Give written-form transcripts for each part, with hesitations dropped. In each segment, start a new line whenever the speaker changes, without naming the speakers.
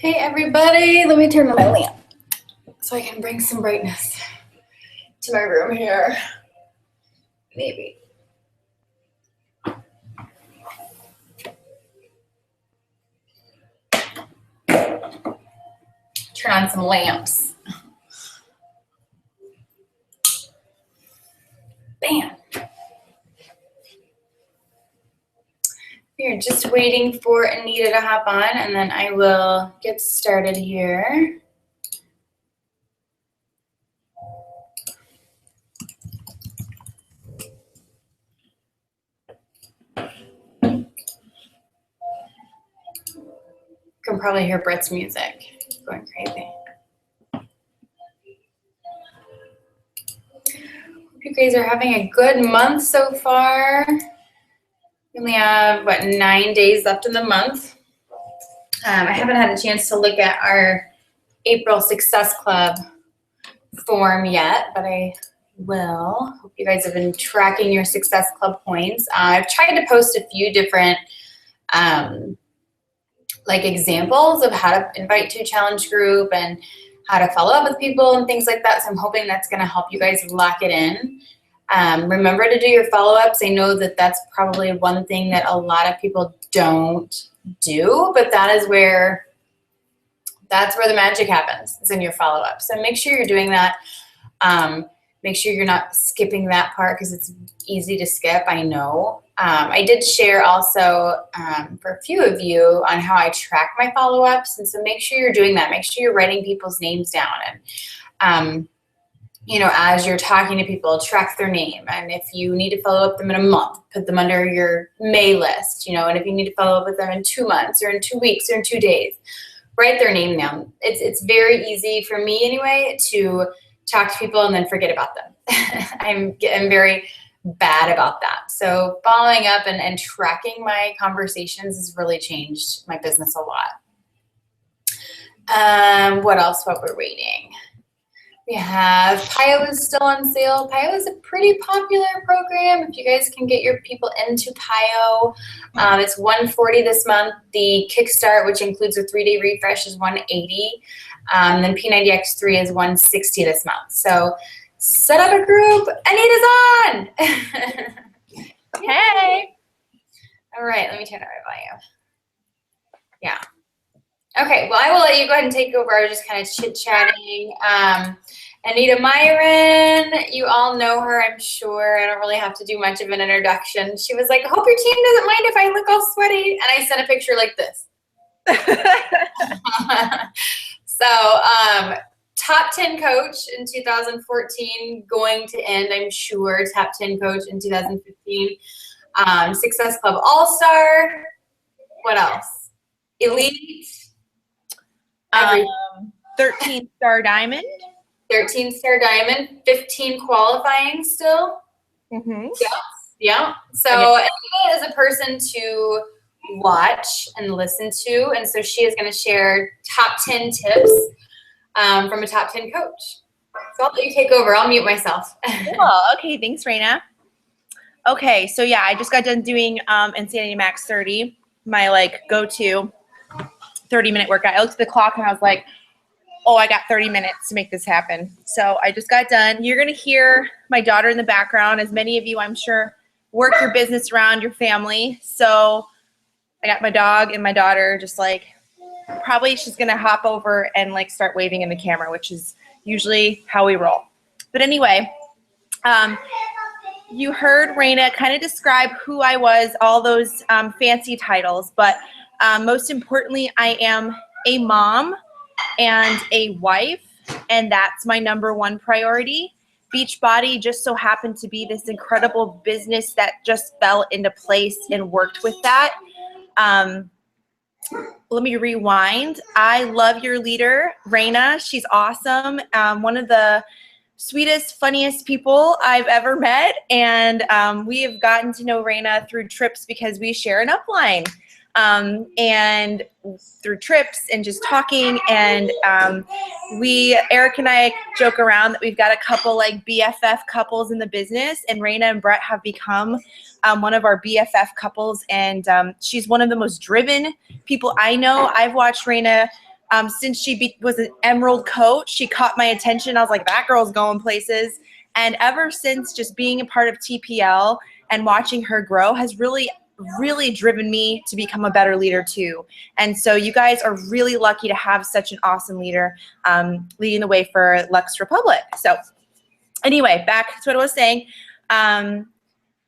Hey everybody, let me turn on my lamp so I can bring some brightness to my room here. Maybe. Turn on some lamps. Bam. We're just waiting for Anita to hop on and then I will get started here. You can probably hear Brett's music going crazy. Hope you guys are having a good month so far. We only have, 9 days left in the month. I haven't had a chance to look at our April Success Club form yet, but I will. Hope you guys have been tracking your Success Club points. I've tried to post a few different examples of how to invite to a challenge group and how to follow up with people and things like that. So I'm hoping that's going to help you guys lock it in. Remember to do your follow-ups. I know that that's probably one thing that a lot of people don't do, but that's where the magic happens, is in your follow-up. So make sure you're doing that. Make sure you're not skipping that part because it's easy to skip, I know. I did share also for a few of you on how I track my follow-ups, and so make sure you're doing that. Make sure you're writing people's names down, and as you're talking to people, track their name. And if you need to follow up them in a month, put them under your May list, and if you need to follow up with them in 2 months or in 2 weeks or in 2 days, write their name down. It's very easy for me anyway to talk to people and then forget about them. I'm very bad about that. So following up and tracking my conversations has really changed my business a lot. What else while we're waiting? We have PIO is still on sale. PIO is a pretty popular program. If you guys can get your people into PIO, it's $140 this month. The Kickstart, which includes a 3-day refresh, is $180. Then P90X3 is $160 this month. So set up a group. Anita's on. Hey. All right, let me turn up my volume. Yeah. Okay, well, I will let you go ahead and take over. I was just kind of chit-chatting. Anita Miron, you all know her, I'm sure. I don't really have to do much of an introduction. She was like, I hope your team doesn't mind if I look all sweaty. And I sent a picture like this. So, top 10 coach in 2014, going to end, I'm sure, top 10 coach in 2015. Success Club All-Star. What else? Elite.
13-star diamond.
13-star diamond, 15 qualifying still.
Mm-hmm.
Yeah. So Anita is a person to watch and listen to, and so she is going to share top 10 tips from a top 10 coach. So I'll let you take over. I'll mute myself.
Cool. Okay, thanks, Raina. Okay, so yeah, I just got done doing Insanity Max 30, my go-to 30-minute workout. I looked at the clock and I was like, oh, I got 30 minutes to make this happen. So I just got done. You're going to hear my daughter in the background. As many of you, I'm sure, work your business around your family. So I got my dog and my daughter just probably she's going to hop over and start waving in the camera, which is usually how we roll. But anyway, you heard Raina kind of describe who I was, all those fancy titles. But most importantly, I am a mom and a wife, and that's my number one priority. Beachbody just so happened to be this incredible business that just fell into place and worked with that. Let me rewind. I love your leader, Raina. She's awesome. One of the sweetest, funniest people I've ever met, and we have gotten to know Raina through trips because we share an upline. And through trips and just talking, and Eric and I joke around that we've got a couple BFF couples in the business, and Raina and Brett have become one of our BFF couples, and she's one of the most driven people I know. I've watched Raina Since she was an Emerald coach, she caught my attention. I was like, that girl's going places. And ever since, just being a part of TPL and watching her grow has really driven me to become a better leader too. And so you guys are really lucky to have such an awesome leader leading the way for Luxe Republic. So anyway, back to what I was saying.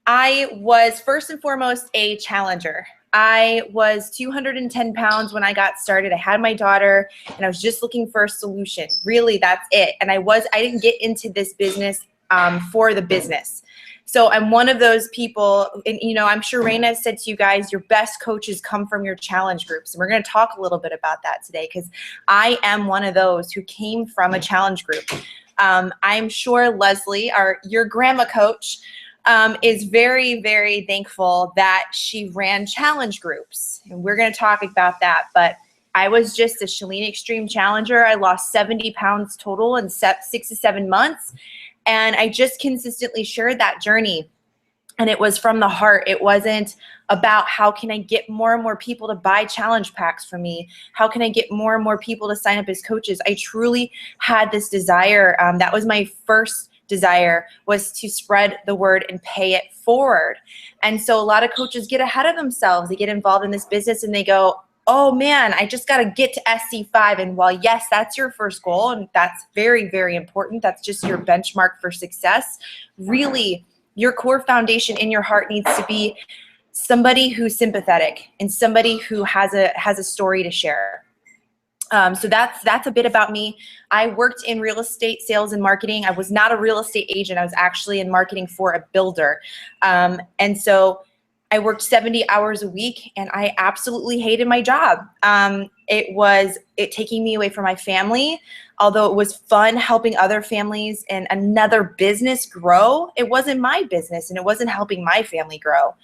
I was first and foremost a challenger. I was 210 pounds when I got started. I had my daughter and I was just looking for a solution. Really, that's it. And I didn't get into this business for the business. So I'm one of those people, and I'm sure Raina has said to you guys, your best coaches come from your challenge groups. And we're going to talk a little bit about that today because I am one of those who came from a challenge group. I'm sure Leslie, your grandma coach, is very, very thankful that she ran challenge groups. And we're going to talk about that. But I was just a Shalene Extreme Challenger. I lost 70 pounds total in 6 to 7 months. And I just consistently shared that journey. And it was from the heart. It wasn't about how can I get more and more people to buy challenge packs from me? How can I get more and more people to sign up as coaches? I truly had this desire. That was my first desire, was to spread the word and pay it forward. And so a lot of coaches get ahead of themselves. They get involved in this business and they go, oh man, I just got to get to SC5. And while yes, that's your first goal, and that's very, very important, that's just your benchmark for success, really your core foundation in your heart needs to be somebody who's sympathetic and somebody who has a story to share. So that's a bit about me. I worked in real estate sales and marketing. I was not a real estate agent. I was actually in marketing for a builder. And so I worked 70 hours a week and I absolutely hated my job. It was taking me away from my family. Although it was fun helping other families and another business grow, it wasn't my business and it wasn't helping my family grow.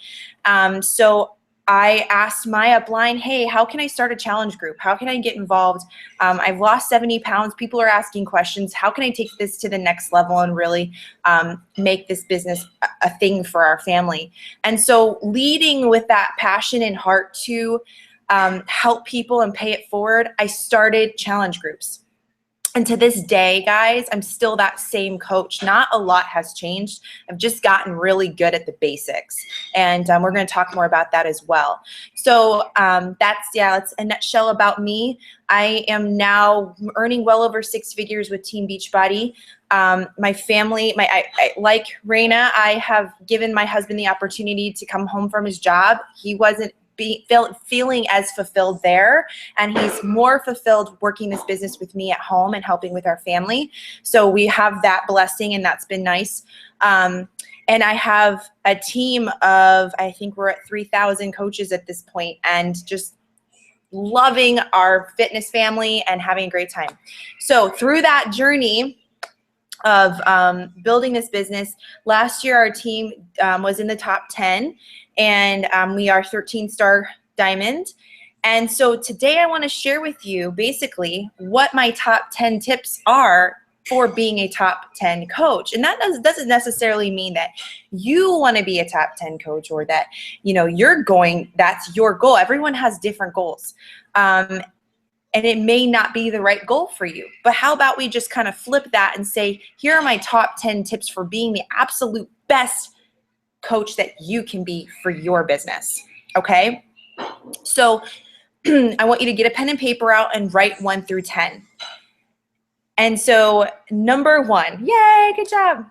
So I asked my upline, hey, how can I start a challenge group? How can I get involved? I've lost 70 pounds. People are asking questions. How can I take this to the next level and really make this business a thing for our family? And so leading with that passion and heart to help people and pay it forward, I started challenge groups. And to this day, guys, I'm still that same coach. Not a lot has changed. I've just gotten really good at the basics. And we're going to talk more about that as well. So that's a nutshell about me. I am now earning well over 6 figures with Team Beachbody. My family, like Raina, I have given my husband the opportunity to come home from his job. He wasn't feeling as fulfilled there, and he's more fulfilled working this business with me at home and helping with our family. So we have that blessing, and that's been nice. And I have a team of, I think we're at 3,000 coaches at this point, and just loving our fitness family and having a great time. So through that journey of building this business, last year our team was in the top 10, and we are 13-star diamond. And so today I want to share with you basically what my top 10 tips are for being a top 10 coach. And that doesn't necessarily mean that you want to be a top 10 coach or that, that's your goal. Everyone has different goals. And it may not be the right goal for you. But how about we just kind of flip that and say, here are my top 10 tips for being the absolute best coach that you can be for your business, okay? So I want you to get a pen and paper out and write 1 through 10. And so number 1, yay, good job.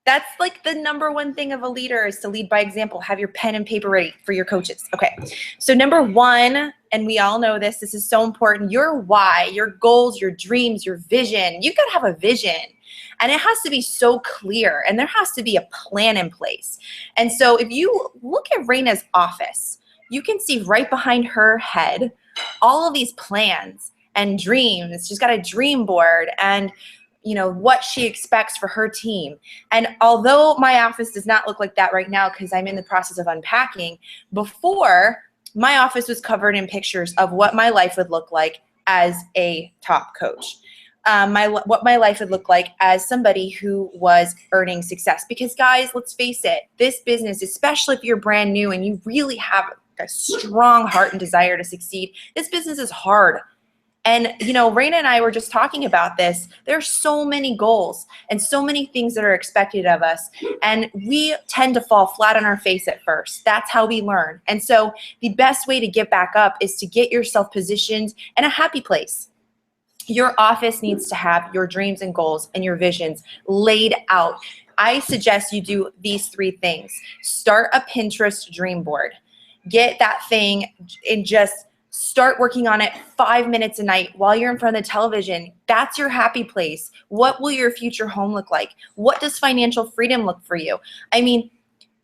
That's like the number 1 thing of a leader, is to lead by example. Have your pen and paper ready for your coaches. Okay, so number 1, and we all know this is so important, your why, your goals, your dreams, your vision. You gotta have a vision. And it has to be so clear, and there has to be a plan in place. And so if you look at Raina's office, you can see right behind her head all of these plans and dreams. She's got a dream board and what she expects for her team. And although my office does not look like that right now because I'm in the process of unpacking, before, my office was covered in pictures of what my life would look like as a top coach. What my life would look like as somebody who was earning success. Because guys, let's face it, this business, especially if you're brand new and you really have a strong heart and desire to succeed, this business is hard. And, you know, Raina and I were just talking about this. There's so many goals and so many things that are expected of us. And we tend to fall flat on our face at first. That's how we learn. And so the best way to get back up is to get yourself positioned in a happy place. Your office needs to have your dreams and goals and your visions laid out. I suggest you do these 3 things. Start a Pinterest dream board. Get that thing and just start working on it 5 minutes a night while you're in front of the television. That's your happy place. What will your future home look like? What does financial freedom look for you? I mean,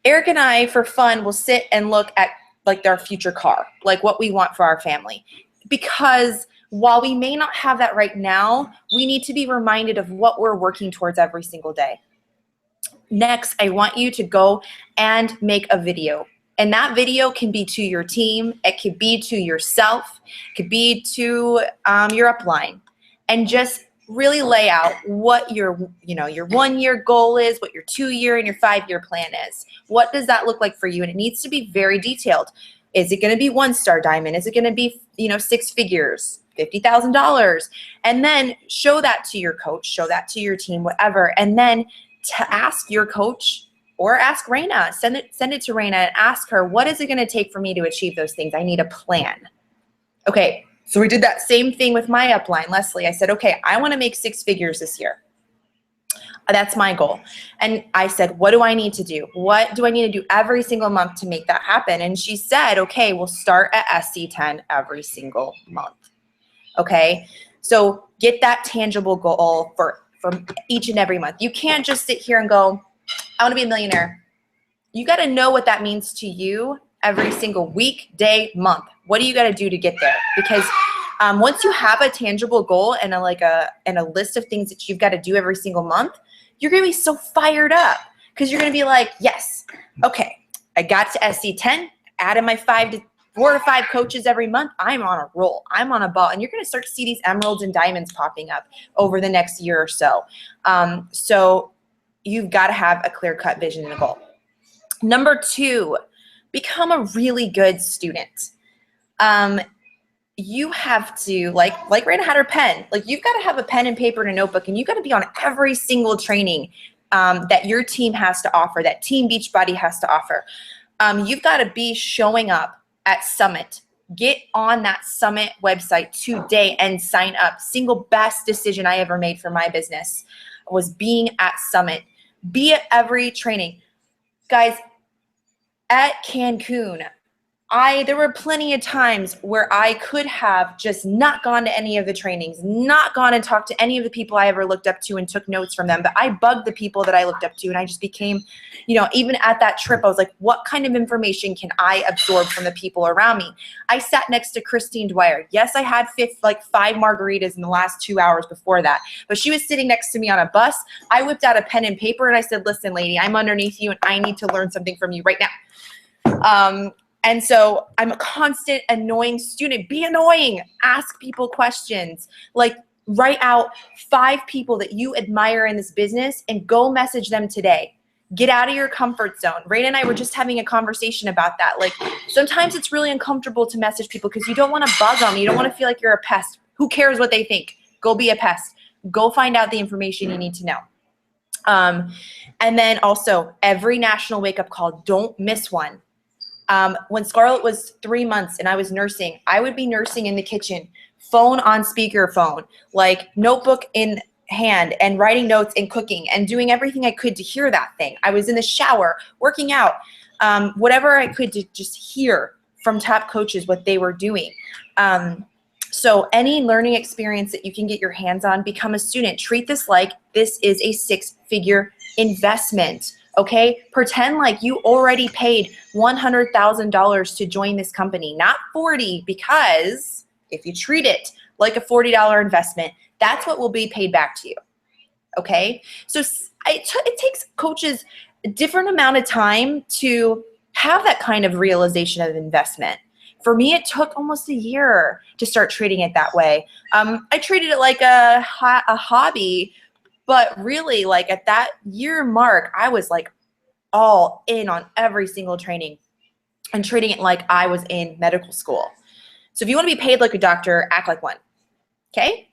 Eric and I, for fun, will sit and look at like our future car, like what we want for our family. Because while we may not have that right now, we need to be reminded of what we're working towards every single day. Next, I want you to go and make a video. And that video can be to your team, it could be to yourself, it could be to your upline. And just really lay out what your 1-year goal is, what your 2-year and your 5-year plan is. What does that look like for you? And it needs to be very detailed. Is it gonna be 1-star diamond? Is it gonna be 6 figures, $50,000? And then show that to your coach, show that to your team, whatever. And then to ask your coach, or ask Raina, send it to Raina and ask her, what is it gonna take for me to achieve those things? I need a plan. Okay, so we did that same thing with my upline, Leslie. I said, okay, I wanna make 6 figures this year. That's my goal. And I said, what do I need to do? What do I need to do every single month to make that happen? And she said, okay, we'll start at SC10 every single month. Okay, so get that tangible goal from each and every month. You can't just sit here and go, I want to be a millionaire. You got to know what that means to you every single week, day, month. What do you got to do to get there? Because once you have a tangible goal and a list of things that you've got to do every single month, you're going to be so fired up because you're going to be like, yes, okay, I got to SC10, added my 4 to 5 coaches every month. I'm on a roll. I'm on a ball. And you're going to start to see these emeralds and diamonds popping up over the next year or so. So you've got to have a clear-cut vision and a goal. Number 2, become a really good student. You have to, like Raina had her pen, like you've got to have a pen and paper and a notebook, and you've got to be on every single training that your team has to offer, that Team Beachbody has to offer. You've got to be showing up at Summit. Get on that Summit website today and sign up. Single best decision I ever made for my business was being at Summit. Be at every training. Guys, at Cancun, there were plenty of times where I could have just not gone to any of the trainings, not gone and talked to any of the people I ever looked up to and took notes from them, but I bugged the people that I looked up to, and I just became, even at that trip, I was like, what kind of information can I absorb from the people around me? I sat next to Christine Dwyer. Yes, I had 5 margaritas in the last 2 hours before that, but she was sitting next to me on a bus. I whipped out a pen and paper and I said, listen, lady, I'm underneath you and I need to learn something from you right now. And so I'm a constant annoying student. Be annoying. Ask people questions. Like, write out 5 people that you admire in this business and go message them today. Get out of your comfort zone. Raina and I were just having a conversation about that. Like, sometimes it's really uncomfortable to message people because you don't want to bug them. You don't want to feel like you're a pest. Who cares what they think? Go be a pest. Go find out the information you need to know. And then also, every national wake-up call, don't miss one. When Scarlett was 3 months and I was nursing, I would be nursing in the kitchen, phone on speakerphone, like notebook in hand and writing notes and cooking and doing everything I could to hear that thing. I was in the shower, working out, whatever I could to just hear from top coaches what they were doing. So any learning experience that you can get your hands on, become a student. Treat this like this is a 6-figure investment. Okay, pretend like you already paid $100,000 to join this company, not 40, because if you treat it like a $40 investment, that's what will be paid back to you. Okay, so it takes coaches a different amount of time to have that kind of realization of investment. For me, it took almost a year to start treating it that way. I treated it like a hobby. But really, like at that year mark, I was like all in on every single training and treating it like I was in medical school. So if you want to be paid like a doctor, act like one. Okay.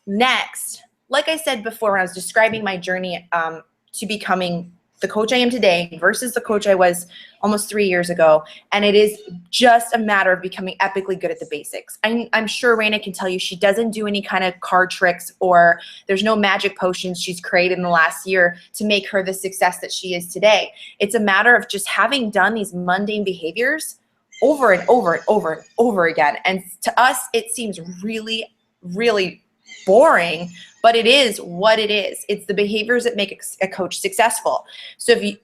Next, like I said before, when I was describing my journey to becoming the coach I am today versus the coach I was almost 3 years ago, and it is just a matter of becoming epically good at the basics. I'm sure Raina can tell you she doesn't do any kind of card tricks, or there's no magic potions she's created in the last year to make her the success that she is today. It's a matter of just having done these mundane behaviors over and over and over and over again. And to us, it seems really, really boring, but it is what it is. It's the behaviors that make a coach successful. So if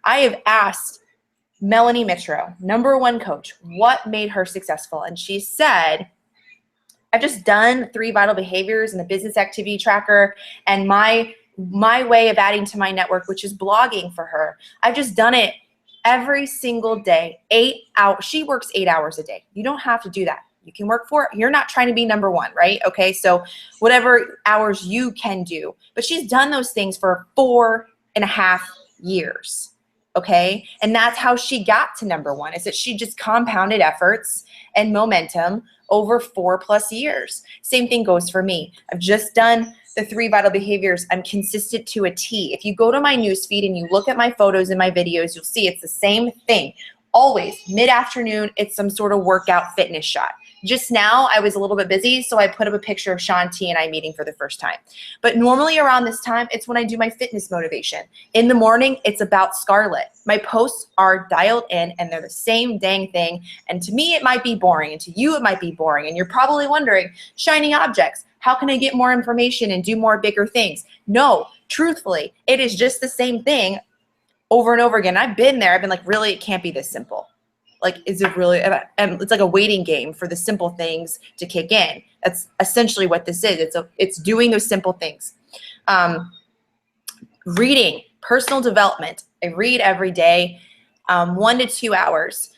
I have asked Melanie Mitro, #1 coach, what made her successful? And she said, I've just done 3 vital behaviors in the business activity tracker, and my way of adding to my network, which is blogging for her. I've just done it every single day, 8 hours. She works 8 hours a day. You don't have to do that. You can work for it. You're not trying to be #1, right? Okay, so whatever hours you can do. But she's done those things for 4.5 years, okay? And that's how she got to #1, is that she just compounded efforts and momentum over 4+ years. Same thing goes for me. I've just done the 3 vital behaviors. I'm consistent to a T. If you go to my newsfeed and you look at my photos and my videos, you'll see it's the same thing. Always mid-afternoon, it's some sort of workout fitness shot. Just now, I was a little bit busy, so I put up a picture of Sean T and I meeting for the first time. But normally around this time, it's when I do my fitness motivation. In the morning, it's about Scarlett. My posts are dialed in, and they're the same dang thing. And to me, it might be boring, and to you, it might be boring. And you're probably wondering, shiny objects, how can I get more information and do more bigger things? No, truthfully, it is just the same thing over and over again. I've been there. I've been like, really, it can't be this simple. Like, is it really? And it's like a waiting game for the simple things to kick in. That's essentially what this is. It's doing those simple things. Reading, personal development. I read every day, 1 to 2 hours.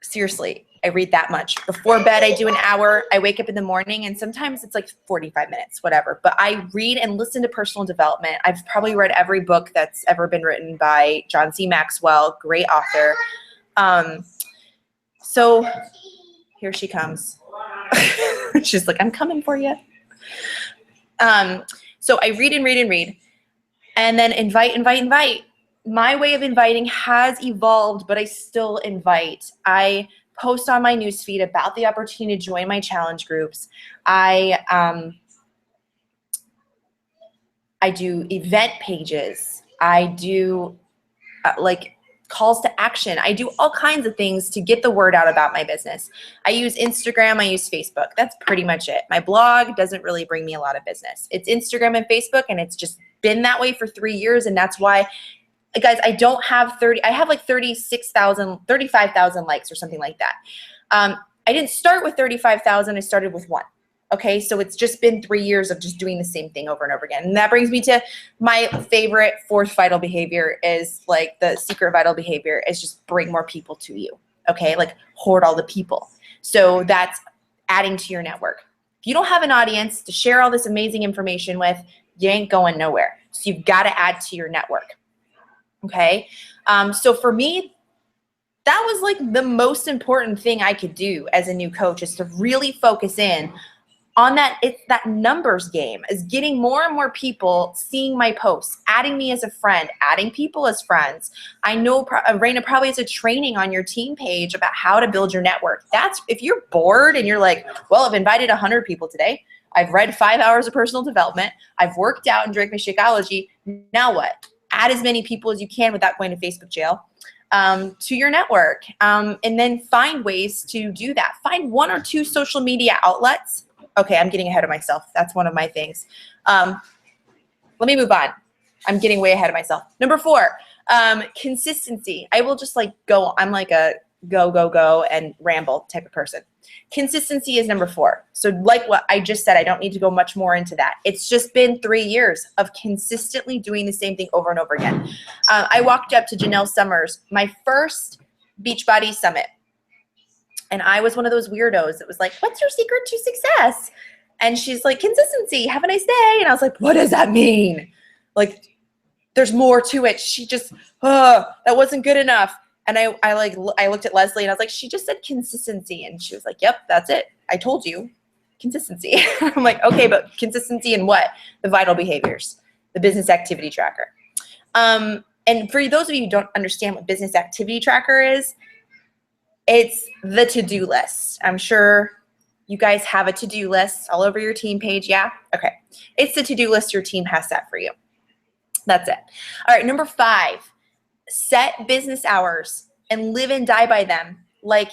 Seriously, I read that much. Before bed, I do an hour. I wake up in the morning, and sometimes it's like 45 minutes, whatever. But I read and listen to personal development. I've probably read every book that's ever been written by John C. Maxwell, great author. So here she comes. She's like, I'm coming for you. So I read and read and read, and then invite. My way of inviting has evolved, but I still invite. I post on my newsfeed about the opportunity to join my challenge groups. I do event pages. I do calls to action. I do all kinds of things to get the word out about my business. I use Instagram, I use Facebook. That's pretty much it. My blog doesn't really bring me a lot of business. It's Instagram and Facebook, and it's just been that way for 3 years. And that's why, guys, I don't have 30, I have like 35,000 likes or something like that. I didn't start with 35,000, I started with 1. Okay, so it's just been 3 years of just doing the same thing over and over again. And that brings me to my favorite 4th vital behavior, is like the secret vital behavior, is just bring more people to you. Okay, like hoard all the people. So that's adding to your network. If you don't have an audience to share all this amazing information with, you ain't going nowhere. So you've got to add to your network. Okay, so for me, that was like the most important thing I could do as a new coach, is to really focus in on that. It's that numbers game, is getting more and more people seeing my posts, adding me as a friend, adding people as friends. I know Raina probably has a training on your team page about how to build your network. That's, if you're bored and you're like, well, I've invited 100 people today. I've read 5 hours of personal development. I've worked out and drank my Shakeology. Now what? Add as many people as you can without going to Facebook jail to your network. And then find ways to do that. Find 1 or 2 social media outlets. Okay, I'm getting ahead of myself. That's one of my things. Let me move on. I'm getting way ahead of myself. Number 4, consistency. I will just like go. I'm like a go and ramble type of person. Consistency is number 4. So like what I just said, I don't need to go much more into that. It's just been 3 years of consistently doing the same thing over and over again. I walked up to Janelle Summers, my first Beachbody Summit. And I was one of those weirdos that was like, what's your secret to success? And she's like, consistency, have a nice day. And I was like, what does that mean? Like, there's more to it. She just, that wasn't good enough. And I looked at Leslie and I was like, she just said consistency. And she was like, yep, that's it. I told you. consistency. I'm like, okay, but consistency in what? The vital behaviors, the business activity tracker. And for those of you who don't understand what business activity tracker is, it's the to-do list. I'm sure you guys have a to-do list all over your team page. Yeah? Okay. It's the to-do list your team has set for you. That's it. All right. Number 5, set business hours and live and die by them. Like,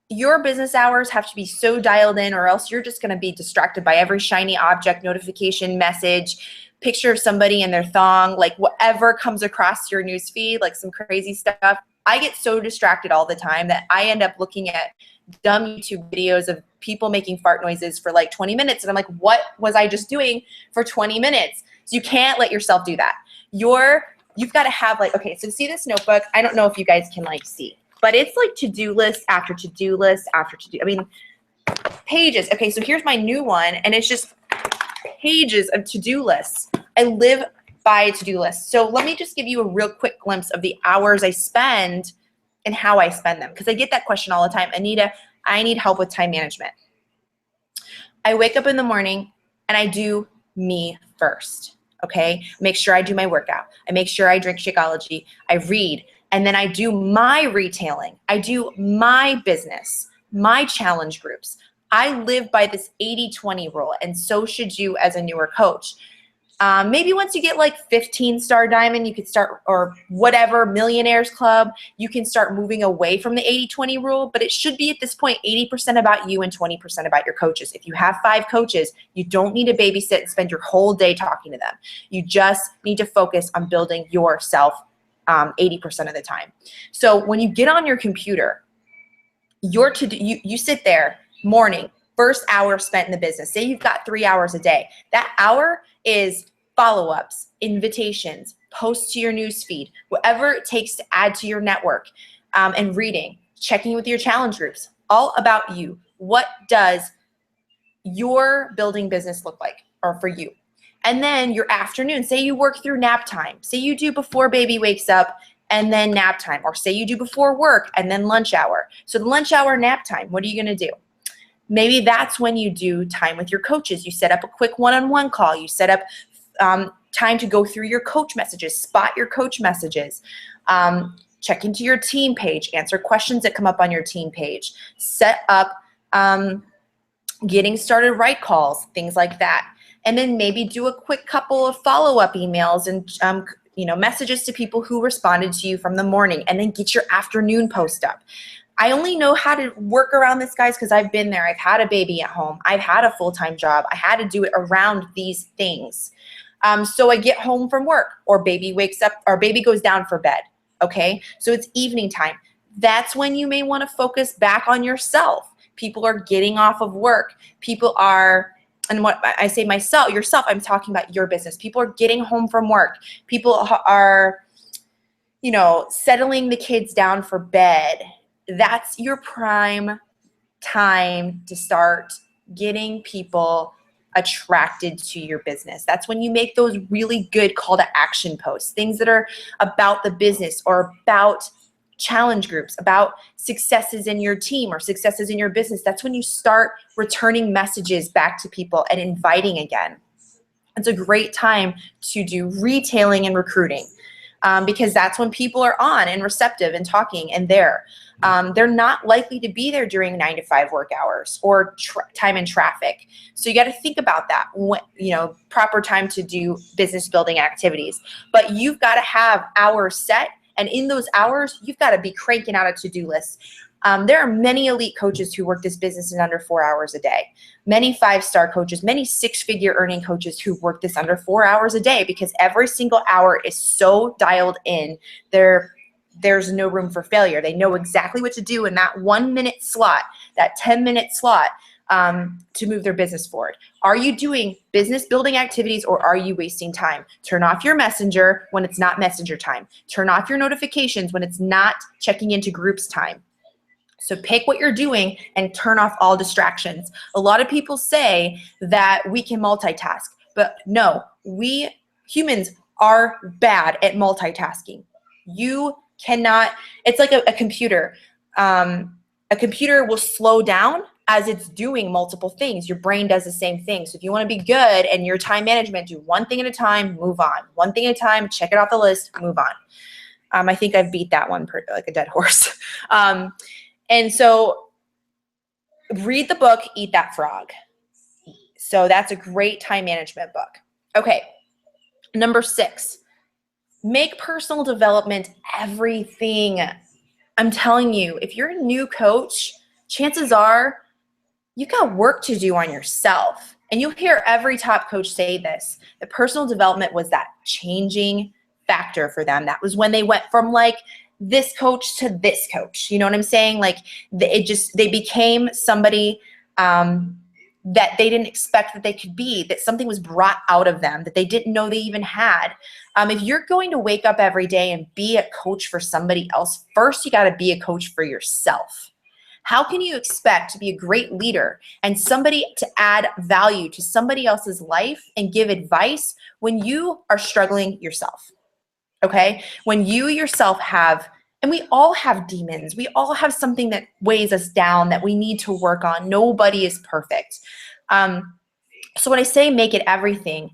your business hours have to be so dialed in, or else you're just going to be distracted by every shiny object, notification, message, picture of somebody in their thong, like whatever comes across your news feed, like some crazy stuff. I get so distracted all the time that I end up looking at dumb YouTube videos of people making fart noises for like 20 minutes. And I'm like, what was I just doing for 20 minutes? So you can't let yourself do that. You've got to have like, okay, so see this notebook? I don't know if you guys can like see, but it's like to-do list after to-do list after to-do. I mean, pages. Okay, so here's my new one, and it's just pages of to-do lists. I live by a to-do list. So let me just give you a real quick glimpse of the hours I spend and how I spend them, because I get that question all the time. Anita, I need help with time management. I wake up in the morning and I do me first. Okay, make sure I do my workout. I make sure I drink Shakeology. I read, and then I do my retailing. I do my business, my challenge groups. I live by this 80-20 rule, and so should you as a newer coach. Maybe once you get like 15-star diamond, you could start, or whatever, millionaires club, you can start moving away from the 80-20 rule, but it should be at this point 80% about you and 20% about your coaches. If you have 5 coaches, you don't need to babysit and spend your whole day talking to them. You just need to focus on building yourself 80% of the time. So when you get on your computer, you sit there morning, first hour spent in the business. Say you've got 3 hours a day. That hour is follow-ups, invitations, posts to your news feed, whatever it takes to add to your network, and reading, checking with your challenge groups, all about you. What does your building business look like, or for you? And then your afternoon, say you work through nap time. Say you do before baby wakes up and then nap time, or say you do before work and then lunch hour. So the lunch hour, nap time, what are you going to do? Maybe that's when you do time with your coaches. You set up a quick one-on-one call. You set up time to go through your coach messages, spot your coach messages, check into your team page, answer questions that come up on your team page, set up getting started right calls, things like that. And then maybe do a quick couple of follow-up emails and messages to people who responded to you from the morning, and then get your afternoon post up. I only know how to work around this, guys, because I've been there. I've had a baby at home. I've had a full-time job. I had to do it around these things. So I get home from work, or baby wakes up, or baby goes down for bed. Okay, so it's evening time. That's when you may want to focus back on yourself. People are getting off of work. People are, and what I say yourself, I'm talking about your business. People are getting home from work. People are, settling the kids down for bed. That's your prime time to start getting people attracted to your business. That's when you make those really good call to action posts, things that are about the business or about challenge groups, about successes in your team or successes in your business. That's when you start returning messages back to people and inviting again. It's a great time to do retailing and recruiting, because that's when people are on and receptive and talking and there. They're not likely to be there during 9 to 5 work hours or time in traffic. So you got to think about that, proper time to do business building activities. But you've got to have hours set, and in those hours, you've got to be cranking out a to-do list. There are many elite coaches who work this business in under 4 hours a day. Many 5-star coaches, many 6-figure earning coaches who work this under 4 hours a day, because every single hour is so dialed in. There's no room for failure. They know exactly what to do in that 1-minute slot, that 10-minute slot, to move their business forward. Are you doing business building activities, or are you wasting time? Turn off your messenger when it's not messenger time. Turn off your notifications when it's not checking into groups time. So pick what you're doing and turn off all distractions. A lot of people say that we can multitask, but no, we humans are bad at multitasking. You cannot, it's like a computer. A computer will slow down as it's doing multiple things. Your brain does the same thing. So if you want to be good and your time management, do one thing at a time, move on. One thing at a time, check it off the list, move on. I think I've beat that one like a dead horse. And so read the book, Eat That Frog. So that's a great time management book. Okay. Number 6, make personal development everything. I'm telling you, if you're a new coach, chances are you got work to do on yourself. And you'll hear every top coach say this, that personal development was that changing factor for them. That was when they went from like this coach to this coach. You know what I'm saying? Like they became somebody that they didn't expect that they could be, that something was brought out of them that they didn't know they even had. If you're going to wake up every day and be a coach for somebody else, first you got to be a coach for yourself. How can you expect to be a great leader and somebody to add value to somebody else's life and give advice when you are struggling yourself? Okay? When you yourself have, and we all have demons. We all have something that weighs us down that we need to work on. Nobody is perfect. So when I say make it everything,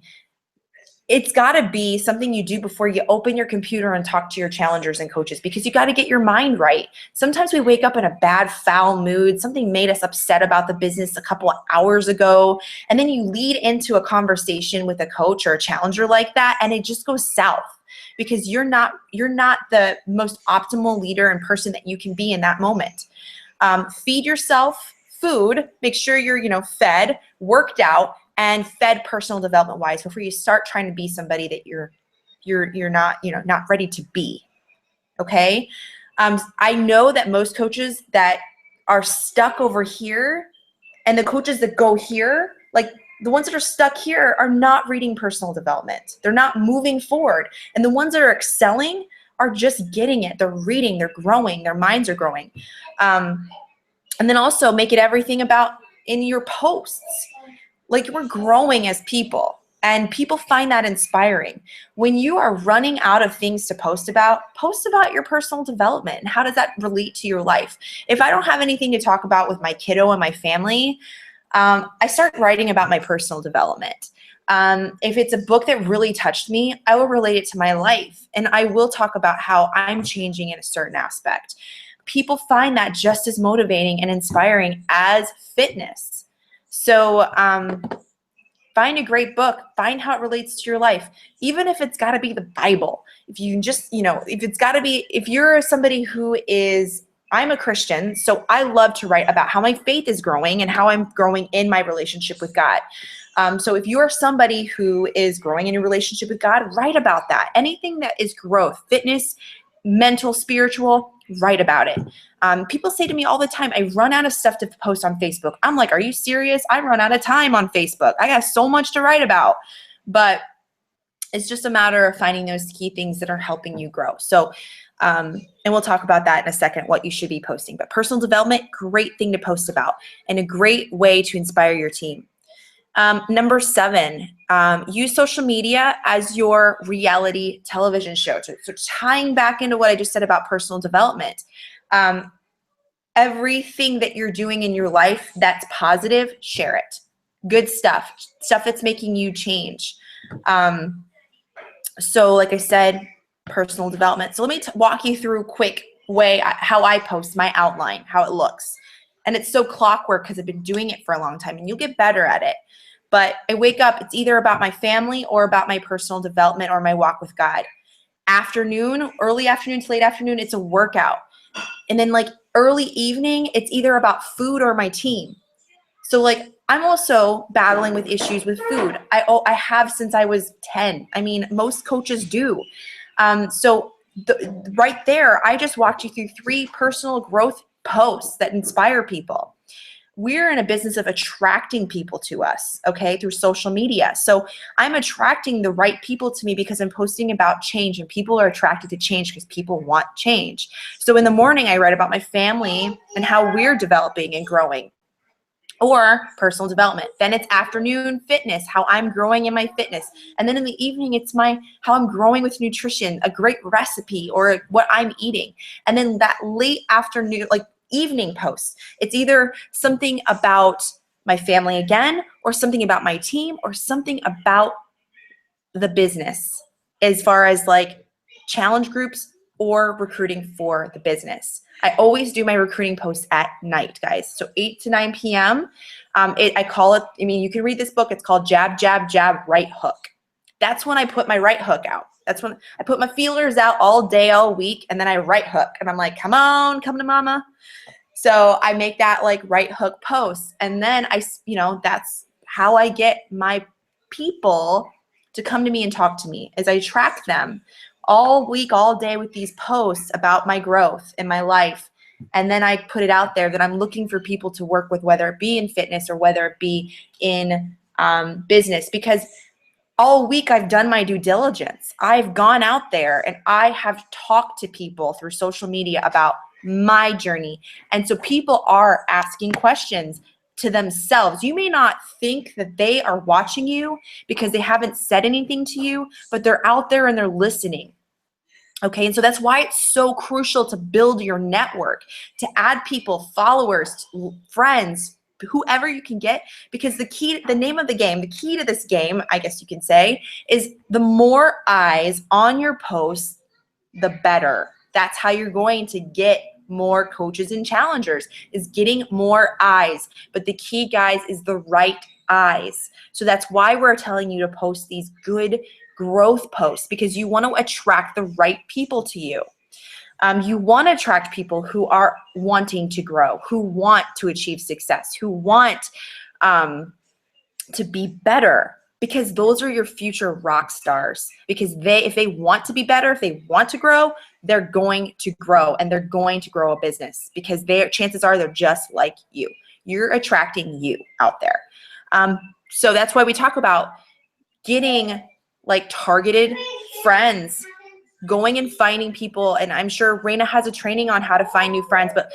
it's got to be something you do before you open your computer and talk to your challengers and coaches, because you got to get your mind right. Sometimes we wake up in a bad, foul mood. Something made us upset about the business a couple of hours ago. And then you lead into a conversation with a coach or a challenger like that, and it just goes south because you're not the most optimal leader and person that you can be in that moment. Feed yourself food. Make sure you're, fed, worked out, and fed personal development wise before you start trying to be somebody that you're not, not ready to be. Okay. I know that most coaches that are stuck over here and the coaches that go here, like the ones that are stuck here are not reading personal development. They're not moving forward. And the ones that are excelling are just getting it. They're reading, they're growing, their minds are growing. And then also make it everything about in your posts. Like we're growing as people and people find that inspiring. When you are running out of things to post about your personal development and how does that relate to your life? If I don't have anything to talk about with my kiddo and my family, I start writing about my personal development. If it's a book that really touched me, I will relate it to my life and I will talk about how I'm changing in a certain aspect. People find that just as motivating and inspiring as fitness. So find a great book, find how it relates to your life, even if it's got to be the Bible. If you just, if you're somebody who is, I'm a Christian, so I love to write about how my faith is growing and how I'm growing in my relationship with God. So if you are somebody who is growing in your relationship with God, write about that. Anything that is growth, fitness, mental, spiritual, write about it. People say to me all the time, I run out of stuff to post on Facebook. I'm like, are you serious? I run out of time on Facebook. I got so much to write about. But it's just a matter of finding those key things that are helping you grow. So, and we'll talk about that in a second, what you should be posting. But personal development, great thing to post about and a great way to inspire your team. Number 7, use social media as your reality television show. So tying back into what I just said about personal development, everything that you're doing in your life that's positive, share it. Good stuff that's making you change. So like I said, personal development. So let me walk you through a quick way how I post my outline, how it looks. And it's so clockwork because I've been doing it for a long time and you'll get better at it. But I wake up, it's either about my family or about my personal development or my walk with God. Afternoon, early afternoon to late afternoon, it's a workout. And then like early evening, it's either about food or my team. So like I'm also battling with issues with food. I have since I was 10. I mean, most coaches do. So right there, I just walked you through 3 personal growth posts that inspire people. We're in a business of attracting people to us, okay, through social media. So I'm attracting the right people to me because I'm posting about change and people are attracted to change because people want change. So in the morning, I write about my family and how we're developing and growing, or personal development. Then it's afternoon fitness, how I'm growing in my fitness. And then in the evening, it's how I'm growing with nutrition, a great recipe or what I'm eating. And then that late afternoon, like evening posts. It's either something about my family again, or something about my team, or something about the business as far as like challenge groups or recruiting for the business. I always do my recruiting posts at night, guys. So 8 to 9 p.m. I call it, I mean, you can read this book. It's called Jab, Jab, Jab, Right Hook. That's when I put my right hook out. That's when I put my feelers out all day, all week, and then I right hook. And I'm like, come on, come to mama. So I make that like right hook post. And then that's how I get my people to come to me and talk to me, is I track them all week, all day with these posts about my growth in my life. And then I put it out there that I'm looking for people to work with, whether it be in fitness or whether it be in business, because all week I've done my due diligence. I've gone out there and I have talked to people through social media about my journey. And so people are asking questions to themselves. You may not think that they are watching you because they haven't said anything to you, but they're out there and they're listening. Okay, and so that's why it's so crucial to build your network, to add people, followers, friends, whoever you can get, because the name of the game, the key to this game, I guess you can say, is the more eyes on your posts, the better. That's how you're going to get more coaches and challengers, is getting more eyes. But the key, guys, is the right eyes. So that's why we're telling you to post these good growth posts, because you want to attract the right people to you. You want to attract people who are wanting to grow, who want to achieve success, who want to be better, because those are your future rock stars. Because if they want to be better, if they want to grow, they're going to grow, and they're going to grow a business, because chances are they're just like you. You're attracting you out there. So that's why we talk about getting like targeted friends, going and finding people. And I'm sure Raina has a training on how to find new friends, but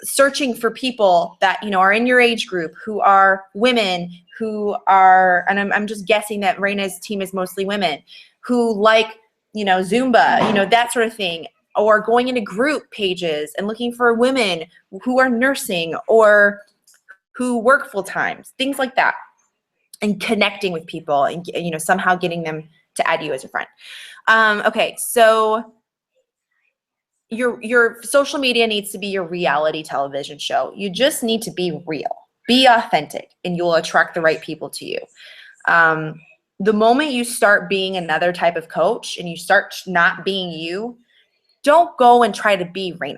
searching for people that, are in your age group, who are women, who are, and I'm just guessing that Raina's team is mostly women, who like, Zumba, that sort of thing, or going into group pages and looking for women who are nursing or who work full time, things like that, and connecting with people and, somehow getting them to add you as a friend. Okay, so your social media needs to be your reality television show. You just need to be real, be authentic, and you'll attract the right people to you. The moment you start being another type of coach and you start not being you, don't go and try to be Raina.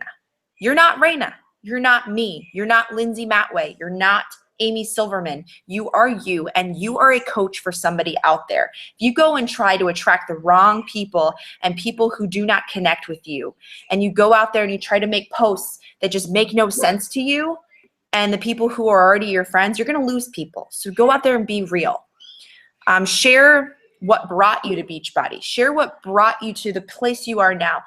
You're not Raina. You're not me. You're not Lindsay Matway. You're not Amy Silverman. You are you, and you are a coach for somebody out there. If you go and try to attract the wrong people and people who do not connect with you, and you go out there and you try to make posts that just make no sense to you, and the people who are already your friends, you're going to lose people. So go out there and be real. Share what brought you to Beachbody. Share what brought you to the place you are now.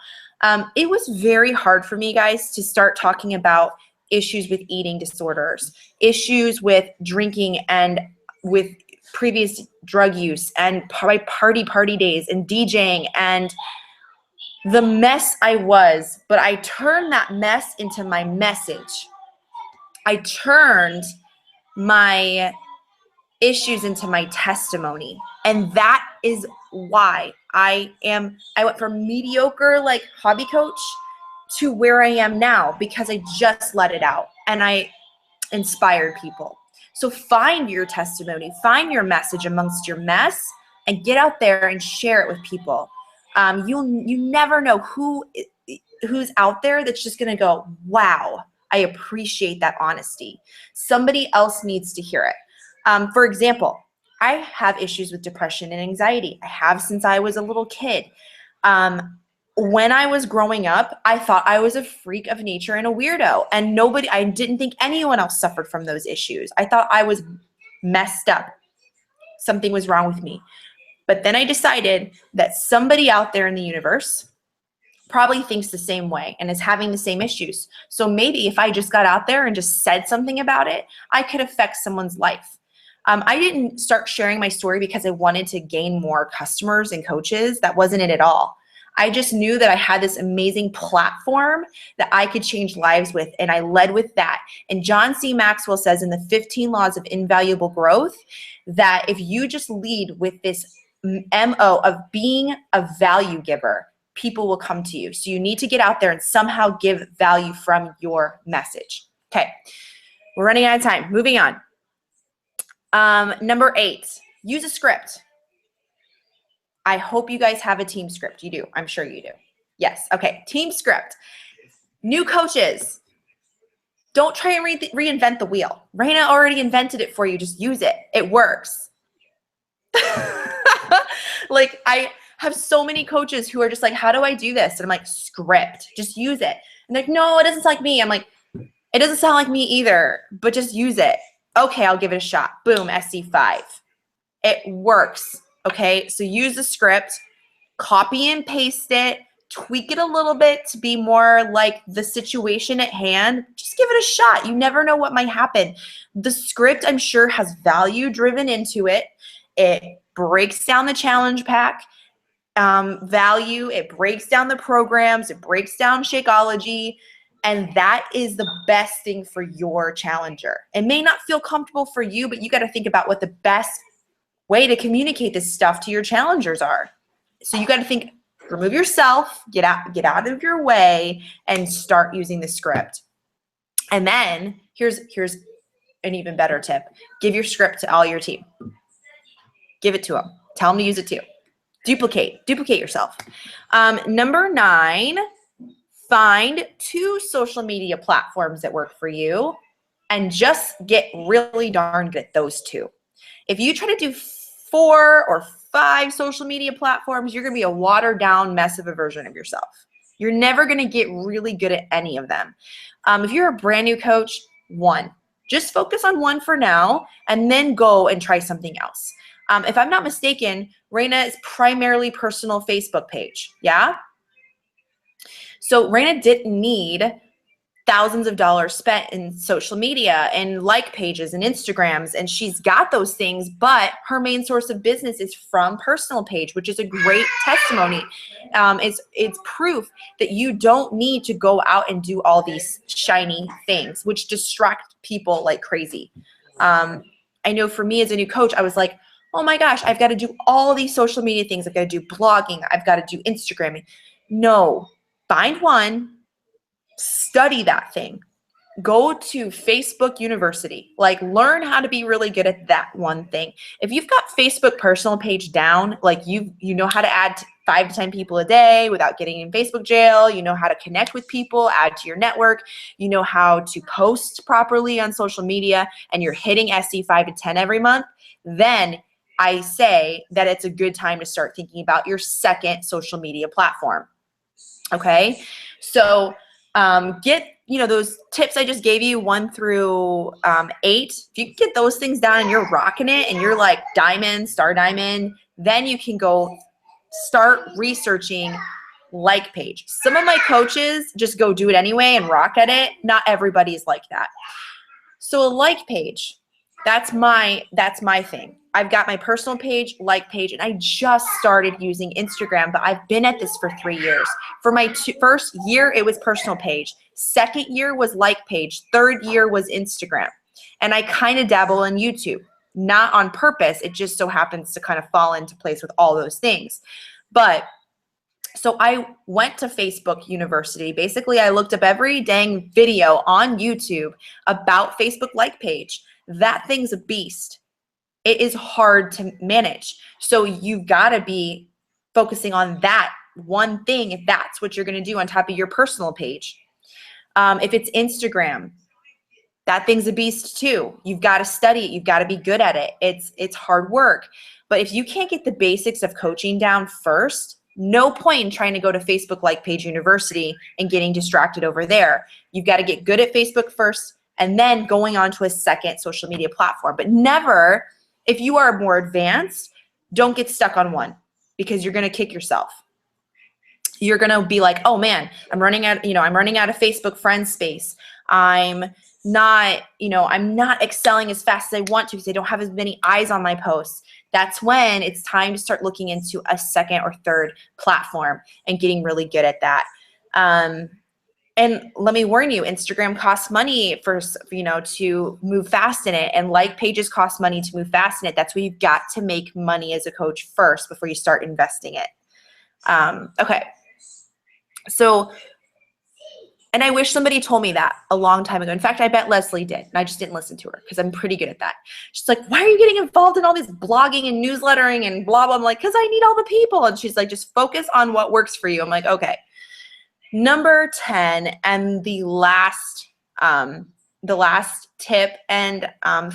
It was very hard for me, guys, to start talking about issues with eating disorders, issues with drinking and with previous drug use, and my party days and DJing and the mess I was. But I turned that mess into my message. I turned my issues into my testimony. And that is why I went from mediocre like hobby coach to where I am now, because I just let it out and I inspired people. So find your testimony, find your message amongst your mess, and get out there and share it with people. You never know who's out there that's just gonna go, wow, I appreciate that honesty. Somebody else needs to hear it. For example, I have issues with depression and anxiety. I have since I was a little kid. When I was growing up, I thought I was a freak of nature and a weirdo, and I didn't think anyone else suffered from those issues. I thought I was messed up. Something was wrong with me. But then I decided that somebody out there in the universe probably thinks the same way and is having the same issues. So maybe if I just got out there and just said something about it, I could affect someone's life. I didn't start sharing my story because I wanted to gain more customers and coaches. That wasn't it at all. I just knew that I had this amazing platform that I could change lives with, and I led with that. And John C. Maxwell says in the 15 Laws of Invaluable Growth that if you just lead with this MO of being a value giver, people will come to you. So you need to get out there and somehow give value from your message. Okay, we're running out of time. Moving on. Number 8, use a script. I hope you guys have a team script. You do. I'm sure you do. Yes. Okay, team script. New coaches, don't try and reinvent the wheel. Raina already invented it for you. Just use it. It works. Like, I have so many coaches who are just like, how do I do this? And I'm like, script, just use it. And they're like, no, it doesn't sound like me. I'm like, it doesn't sound like me either, but just use it. Okay, I'll give it a shot. Boom, SC5. It works. Okay, so use the script, copy and paste it, tweak it a little bit to be more like the situation at hand. Just give it a shot. You never know what might happen. The script, I'm sure, has value driven into it. It breaks down the challenge pack value. It breaks down the programs. It breaks down Shakeology. And that is the best thing for your challenger. It may not feel comfortable for you, but you got to think about what the best way to communicate this stuff to your challengers are. So you got to think, remove yourself, get out of your way, and start using the script. And then here's an even better tip. Give your script to all your team. Give it to them. Tell them to use it too. Duplicate yourself. Number 9, find 2 social media platforms that work for you and just get really darn good at those 2. If you try to do 4 or 5 social media platforms, you're going to be a watered down mess of a version of yourself. You're never going to get really good at any of them. If you're a brand new coach, 1. Just focus on 1 for now and then go and try something else. If I'm not mistaken, Raina is primarily personal Facebook page. Yeah? So Raina didn't need thousands of dollars spent in social media and like pages and Instagrams, and she's got those things, but her main source of business is from personal page, which is a great testimony. It's proof that you don't need to go out and do all these shiny things, which distract people like crazy. I know for me as a new coach, I was like, oh my gosh, I've got to do all these social media things. I've got to do blogging. I've got to do Instagramming. No, find one, study that thing. Go to Facebook University. Like, learn how to be really good at that one thing. If you've got Facebook personal page down, like you know how to add 5 to 10 people a day without getting in Facebook jail. You know how to connect with people, add to your network. You know how to post properly on social media, and you're hitting SC 5 to 10 every month, then I say that it's a good time to start thinking about your second social media platform. Okay, so get those tips I just gave you 1 through 8. If you can get those things down and you're rocking it and you're like diamond, star diamond, then you can go start researching like page. Some of my coaches just go do it anyway and rock at it. Not everybody's like that. So a like page, that's my thing. I've got my personal page, like page, and I just started using Instagram, but I've been at this for 3 years. For my first year, it was personal page. Second year was like page. Third year was Instagram. And I kind of dabble in YouTube, not on purpose. It just so happens to kind of fall into place with all those things. But so I went to Facebook University. Basically, I looked up every dang video on YouTube about Facebook like page. That thing's a beast. It is hard to manage. So you gotta be focusing on that one thing if that's what you're gonna do on top of your personal page. If it's Instagram, that thing's a beast too. You've gotta study it. You've gotta be good at it. It's hard work. But if you can't get the basics of coaching down first, no point in trying to go to Facebook like page university and getting distracted over there. You've gotta get good at Facebook first and then going on to a second social media platform. But never, if you are more advanced, don't get stuck on one because you're going to kick yourself. You're going to be like, oh man, I'm running out of Facebook friend space. I'm not, I'm not excelling as fast as I want to because I don't have as many eyes on my posts. That's when it's time to start looking into a second or third platform and getting really good at that. And let me warn you, Instagram costs money to move fast in it, and like pages cost money to move fast in it. That's where you've got to make money as a coach first before you start investing it. Okay. So, and I wish somebody told me that a long time ago. In fact, I bet Leslie did, and I just didn't listen to her because I'm pretty good at that. She's like, why are you getting involved in all this blogging and newslettering and blah, blah? I'm like, because I need all the people. And she's like, just focus on what works for you. I'm like, okay. Number 10, and the last tip, and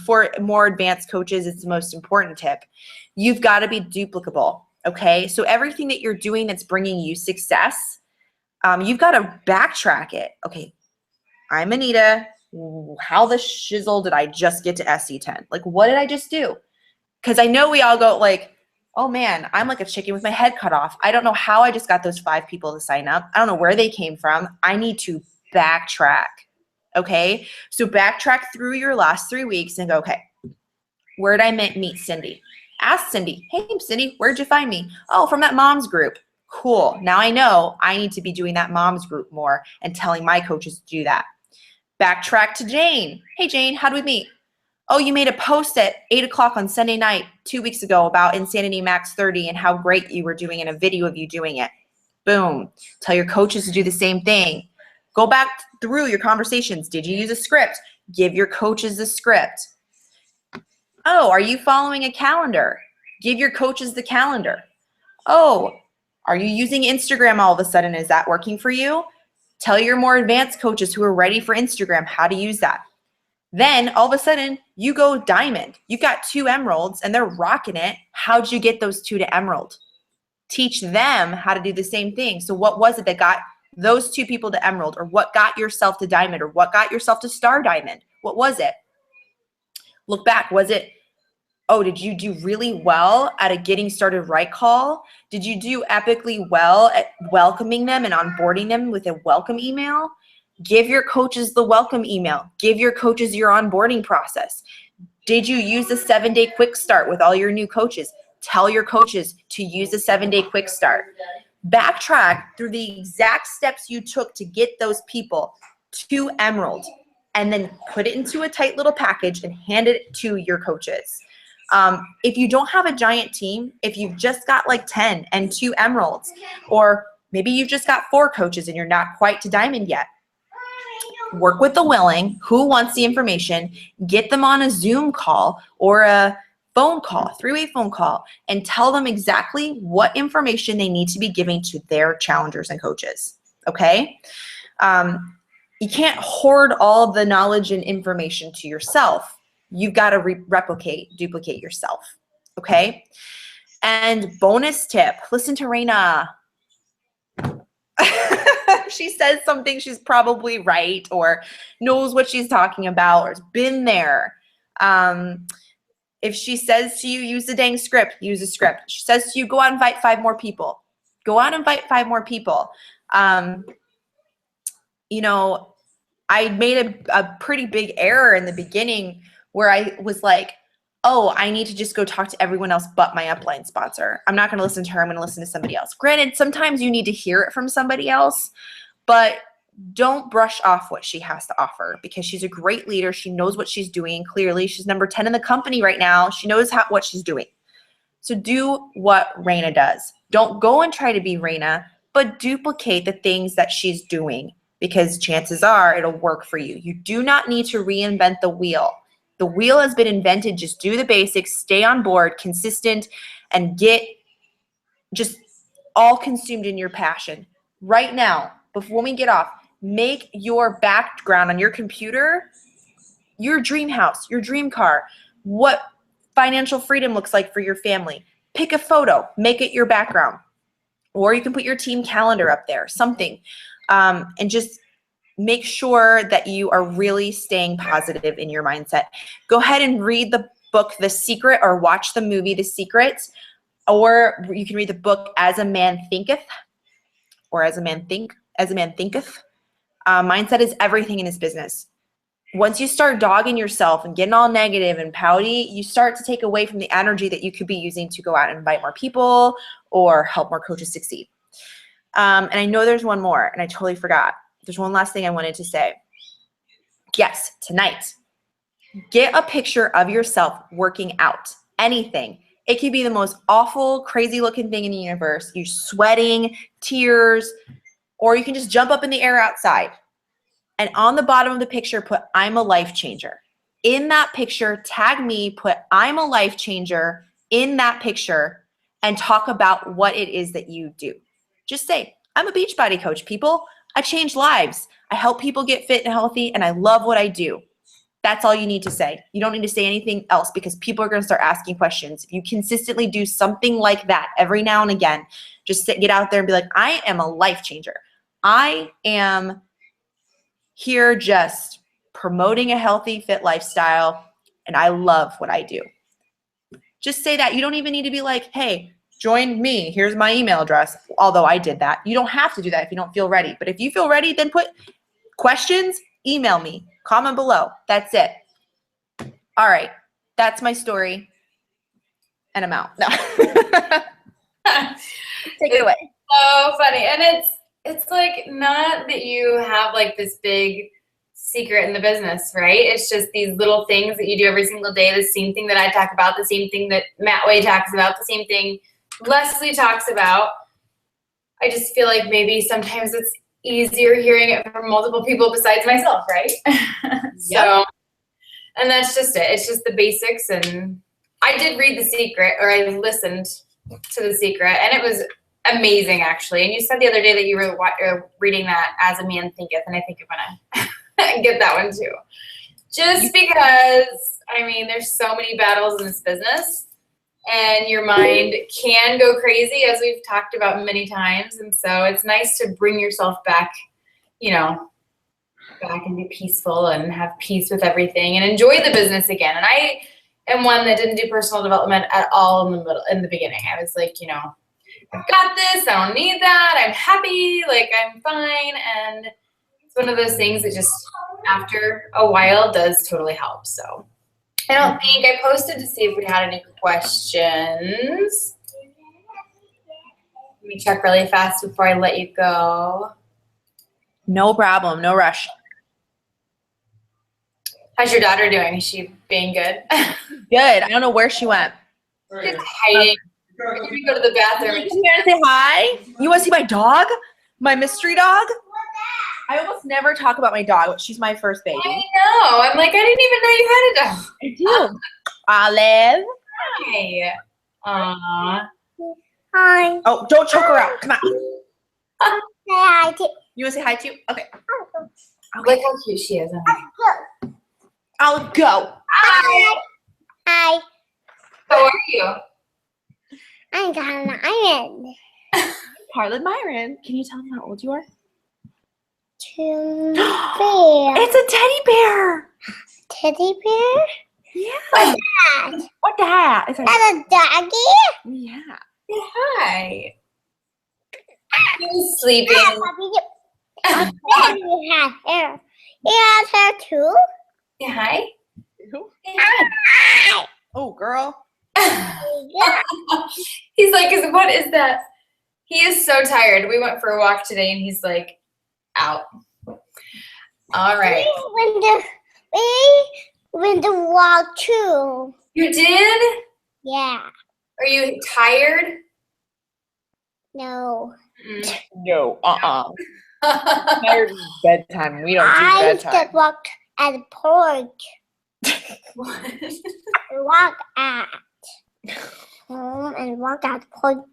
for more advanced coaches, it's the most important tip. You've got to be duplicable, okay? So everything that you're doing that's bringing you success, you've got to backtrack it. Okay, I'm Anita. How the shizzle did I just get to SC10? Like, what did I just do? Because I know we all go like, oh man, I'm like a chicken with my head cut off. I don't know how I just got those 5 people to sign up. I don't know where they came from. I need to backtrack, okay? So backtrack through your last 3 weeks and go, okay, where did I meet Cindy? Ask Cindy, hey Cindy, where'd you find me? Oh, from that mom's group. Cool, now I know I need to be doing that mom's group more and telling my coaches to do that. Backtrack to Jane. Hey Jane, how do we meet? Oh, you made a post at 8 o'clock on Sunday night 2 weeks ago about Insanity Max 30 and how great you were doing, and a video of you doing it. Boom. Tell your coaches to do the same thing. Go back through your conversations. Did you use a script? Give your coaches the script. Oh, are you following a calendar? Give your coaches the calendar. Oh, are you using Instagram all of a sudden? Is that working for you? Tell your more advanced coaches who are ready for Instagram how to use that. Then all of a sudden you go diamond. You've got 2 emeralds and they're rocking it. How'd you get those 2 to emerald? Teach them how to do the same thing. So what was it that got those 2 people to emerald, or what got yourself to diamond, or what got yourself to star diamond? What was it? Look back. Was it, oh, did you do really well at a getting started right call? Did you do epically well at welcoming them and onboarding them with a welcome email? Give your coaches the welcome email. Give your coaches your onboarding process. Did you use the 7-day quick start with all your new coaches? Tell your coaches to use the 7-day quick start. Backtrack through the exact steps you took to get those people to emerald, and then put it into a tight little package and hand it to your coaches. If you don't have a giant team, if you've just got like 10 and 2 emeralds, or maybe you've just got 4 coaches and you're not quite to diamond yet, work with the willing who wants the information, get them on a Zoom call or a phone call, 3-way phone call, and tell them exactly what information they need to be giving to their challengers and coaches, okay? You can't hoard all the knowledge and information to yourself. You've got to duplicate yourself, okay? And bonus tip, listen to Raina. She says something, she's probably right, or knows what she's talking about, or has been there. If she says to you, use the dang script, use a script. She says to you, go out and invite 5 more people. Go out and invite 5 more people. You know, I made a pretty big error in the beginning where I was like, oh, I need to just go talk to everyone else but my upline sponsor. I'm not going to listen to her. I'm going to listen to somebody else. Granted, sometimes you need to hear it from somebody else, but don't brush off what she has to offer, because she's a great leader. She knows what she's doing. Clearly, she's number 10 in the company right now. She knows what she's doing. So do what Raina does. Don't go and try to be Raina, but duplicate the things that she's doing, because chances are it'll work for you. You do not need to reinvent the wheel. The wheel has been invented. Just do the basics, stay on board, consistent, and get just all consumed in your passion. Right now, before we get off, make your background on your computer your dream house, your dream car, what financial freedom looks like for your family. Pick a photo, make it your background. Or you can put your team calendar up there, something. And just make sure that you are really staying positive in your mindset. Go ahead and read the book, The Secret, or watch the movie, The Secret. Or you can read the book, As a Man Thinketh, or As a Man Thinketh. Mindset is everything in this business. Once you start dogging yourself and getting all negative and pouty, you start to take away from the energy that you could be using to go out and invite more people or help more coaches succeed. And I know there's one more, and I totally forgot. There's one last thing I wanted to say. Yes, tonight, get a picture of yourself working out. Anything. It could be the most awful, crazy looking thing in the universe. You're sweating, tears, or you can just jump up in the air outside. And on the bottom of the picture, put, I'm a life changer. In that picture, tag me, put, I'm a life changer in that picture, and talk about what it is that you do. Just say, I'm a Beachbody coach, people. I change lives. I help people get fit and healthy, and I love what I do. That's all you need to say. You don't need to say anything else because people are going to start asking questions. If you consistently do something like that every now and again, just get out there and be like, I am a life changer. I am here just promoting a healthy, fit lifestyle, and I love what I do. Just say that. You don't even need to be like, hey, join me. Here's my email address. Although I did that. You don't have to do that if you don't feel ready. But if you feel ready, then put questions, email me, comment below. That's it. All right. That's my story. And I'm out. No. Take it away.
So funny. And it's like not that you have like this big secret in the business, right? It's just these little things that you do every single day. The same thing that I talk about, the same thing that Matt Way talks about, the same thing Leslie talks about. I just feel like maybe sometimes it's easier hearing it from multiple people besides myself, right? So, and that's just it. It's just the basics. And I did read The Secret, or I listened to The Secret, and it was amazing, actually. And you said the other day that you were reading that As a Man Thinketh, and I think I'm gonna get that one too. Just because, I mean, there's so many battles in this business, and your mind can go crazy, as we've talked about many times. And so it's nice to bring yourself back, you know, back and be peaceful and have peace with everything and enjoy the business again. And I am one that didn't do personal development at all in the beginning. I was like, you know, I've got this, I don't need that, I'm happy, like I'm fine. And it's one of those things that just after a while does totally help. So I don't think I posted to see if we had any questions. Let me check really fast before I let you go.
No problem. No rush.
How's your daughter doing? Is she being good?
Good. I don't know where she went.
She's hiding. We're going to go to the bathroom.
You want to say hi? You want to see my dog? My mystery dog? I almost never talk about my dog, but she's my first baby.
I know. I'm like, I didn't even know you had a dog.
I do. Olive.
Hi. Aww.
Hi.
Oh, don't choke her out. Come on.
Hi.
You want to say hi too? Okay.
Look how cute she is.
I'll go.
Hi.
Hi.
How are you?
I'm Iron.
Carla Miron. Can you tell me how old you are?
2 bear.
It's a teddy bear.
Teddy bear?
Yeah. What the heck? Is that?
That's a doggy?
Yeah.
Say hi. He's sleeping.
Yeah, you have hair. He has hair too?
Say hi.
Who?
Say hi.
Hi.
Oh, girl.
He's like, what is that? He is so tired. We went for a walk today, and he's like, out. All right.
We went to walk too.
You did?
Yeah.
Are you tired?
No.
No. Tired is bedtime. We don't do
I
bedtime.
just walked at the porch.
What?
Walk at home and walk at the porch.
Are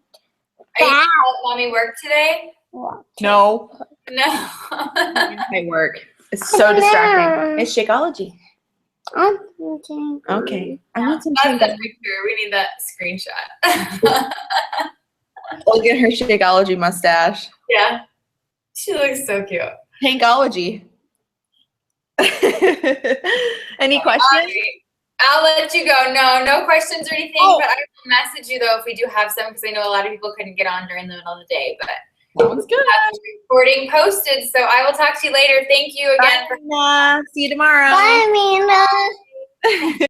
you gonna help mommy work today?
Walk.
No.
No.
My work. It's so distracting. It's Shakeology.
I'm thinking.
Okay. I want some
That's the
Shakeology.
picture. We need that screenshot.
Look at her Shakeology mustache.
Yeah. She looks so cute.
Tankology. Any questions?
All right. I'll let you go. No questions or anything, but I will message you though if we do have some, because I know a lot of people couldn't get on during the middle of the day. But
Sounds good.
Recording posted, so I will talk to you later. Thank you again.
Bye, Anna. See you tomorrow.
Bye, Amanda.